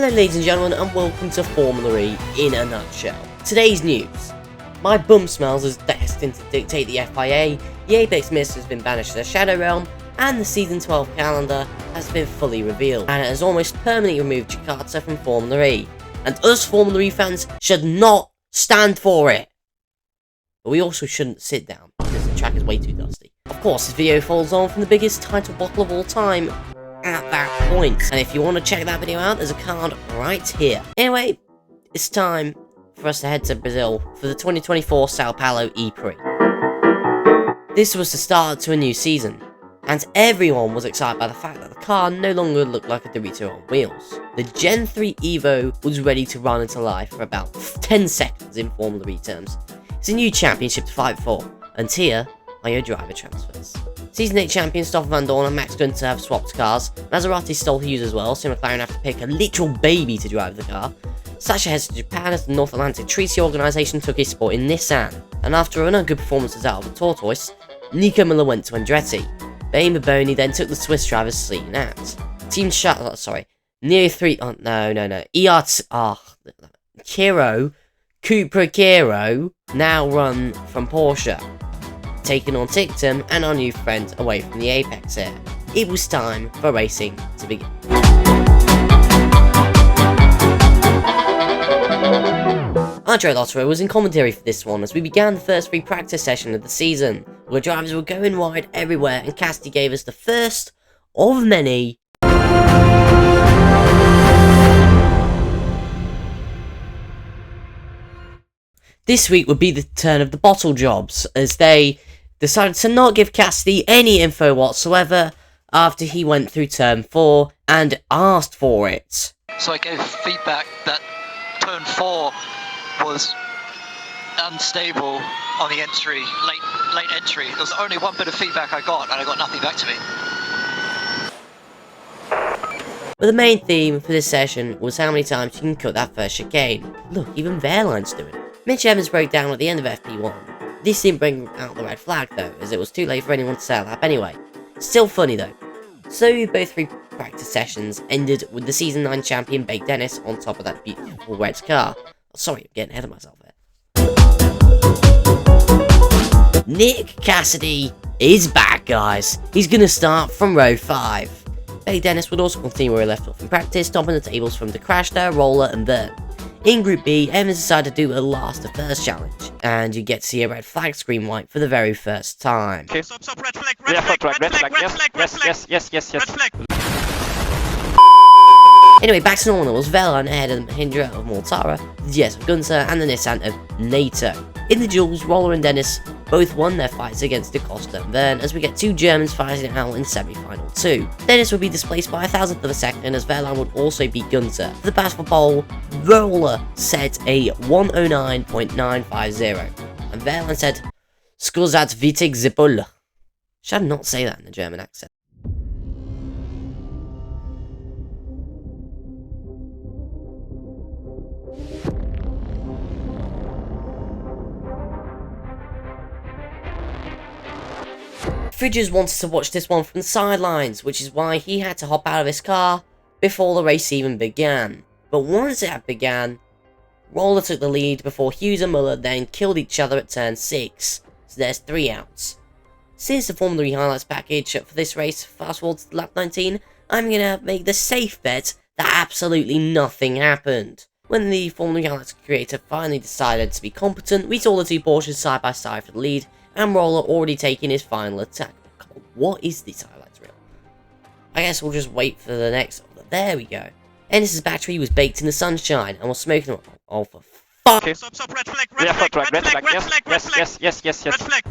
Hello ladies and gentlemen, and welcome to Formula E in a nutshell. Today's news. My bum smells is destined to dictate the FIA, the Apex Mist has been banished to the Shadow Realm, and the Season 12 calendar has been fully revealed, and it has almost permanently removed Jakarta from Formula E. And us Formula E fans should not stand for it. But we also shouldn't sit down, because the track is way too dusty. Of course, this video follows on from the biggest title bottle of all time, at that point. And if you want to check that video out, there's a card right here. Anyway, it's time for us to head to Brazil for the 2024 Sao Paulo Prix. This was the start to a new season, and everyone was excited by the fact that the car no longer looked like a Dorito on wheels. The Gen 3 Evo was ready to run into life for about 10 seconds in Formula E terms. It's a new championship to fight for, and here are your driver transfers. Season 8 champion Stoffel Vandoorne and Max Günther have swapped cars. Maserati stole Hughes as well, so McLaren have to pick a literal baby to drive the car. Sasha heads to Japan as the North Atlantic Treaty Organisation took his spot in Nissan. And after another good performances out of the Tortoise, Nico Miller went to Andretti. Bain Baboni then took the Swiss driver's seat out. Team Cupra Kiro now run from Porsche, taking on Tictum and our new friend away from the Apex here. It was time for racing to begin. Andre Lotterer was in commentary for this one as we began the first free practice session of the season, where drivers were going wide everywhere, and Cassidy gave us the first of many This week would be the turn of the bottle jobs, as they decided to not give Cassidy any info whatsoever after he went through turn 4 and asked for it. So I gave feedback that turn 4 was unstable on the entry, late entry. There was only one bit of feedback I got, and I got nothing back to me. But the main theme for this session was how many times you can cut that first chicane. Look, even Wehrlein's doing it. Mitch Evans broke down at the end of FP1. This didn't bring out the red flag though, as it was too late for anyone to set a lap anyway. Still funny though. So both free practice sessions ended with the Season 9 champion Bake Dennis on top of that beautiful red car. Oh, sorry, I'm getting ahead of myself there. Nick Cassidy is back, guys. He's gonna start from row 5. Bake Dennis would also continue where he left off in practice, topping the tables from the Crash there, Roller and Burn. In Group B, Evans decided to do a last to first challenge, and you get to see a red flag screen white for the very first time. Okay. Stop, red flag, red flag, yes. Anyway, back to normal was Wehrlein ahead of Mahindra of Mortara, the GS of Günther, and the Nissan of NATO. In the duels, Roller and Dennis both won their fights against Da Costa and Verne, as we get two Germans fighting out in semi-final 2. Dennis would be displaced by 1,000th of a second, as Wehrlein would also beat Günther. For the battle for pole, Roller set a 109.950, and Wehrlein said, "Scusat witzig Zippel." Should I not say that in a German accent? Fridges wanted to watch this one from the sidelines, which is why he had to hop out of his car before the race even began. But once it had began, Roller took the lead before Hughes and Muller then killed each other at turn 6, so there's 3 outs. Since the Formula E highlights package for this race, fast forward to lap 19, I'm gonna make the safe bet that absolutely nothing happened. When the Formula E highlights creator finally decided to be competent, we saw the two Porsches side by side for the lead, and Roller already taking his final attack. Come on, what is this highlights reel? I guess we'll just wait for the next one. There we go. Ennis's battery was baked in the sunshine and was smoking. Oh, for fuck! Okay. Stop, red flag, yes. Red flag.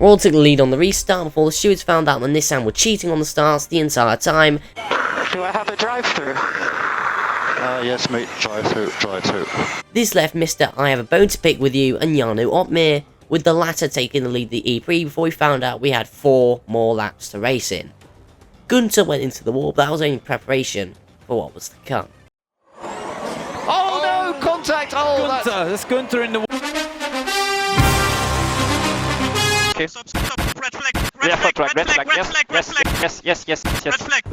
Roller took the lead on the restart before the stewards found out that Nissan were cheating on the starts the entire time. Do I have a drive-through? Yes mate, drive-through. This left Mr. I Have a Bone to Pick with You and Jarno Otmir, with the latter taking the lead of the E-Prix before we found out we had 4 more laps to race in. Günther went into the wall, but that was only preparation for what was to come. Oh no, contact! Oh, That's Günther in the... Okay. Stop, red flag, yes. Red flag.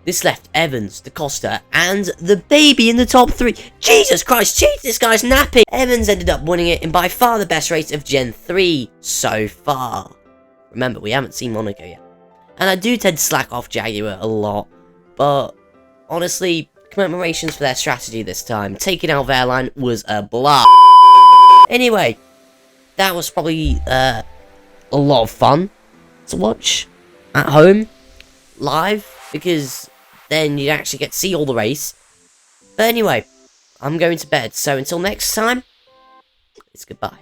This left Evans, DaCosta, and the baby in the top 3. Jesus Christ, jeez, this guy's napping! Evans ended up winning it in by far the best race of Gen 3 so far. Remember, we haven't seen Monaco yet. And I do tend to slack off Jaguar a lot, but honestly, commemorations for their strategy this time. Taking out Wehrlein was a blast. Anyway, that was probably a lot of fun to watch at home, live, because then you'd actually get to see all the race. But anyway, I'm going to bed, so until next time, it's goodbye.